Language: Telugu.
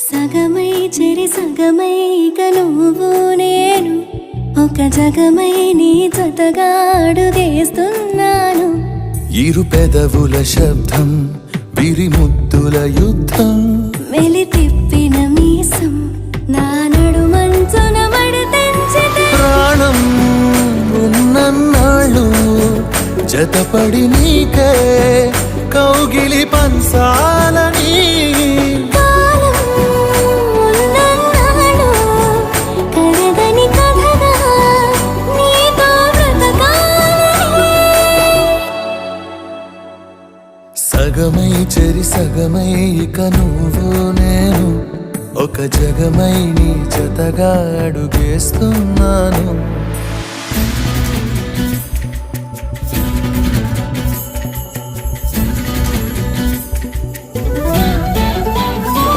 సగమై చెరి సగమై ఇక నువ్వు నేను ఒక జగమై నీ జతగా అడుగేస్తున్నాను. ఇరు పెదవుల శబ్దం విరిముద్దుల యుద్ధం మెలి తిప్పిన మీసం నా నడుమంచున మడతెంచితే ప్రాణం ఉన్నన్నాళ్ళు జతపడి నీకే కౌగిలి పంచాలని కాలం ఉన్నన్నాడు కరదని కథగా నీతో బ్రతకాలని. సగమై చెరి సగమై ఇక నువ్వు నేను ఒక జగమై నీ జతగా అడుగేస్తున్నాను.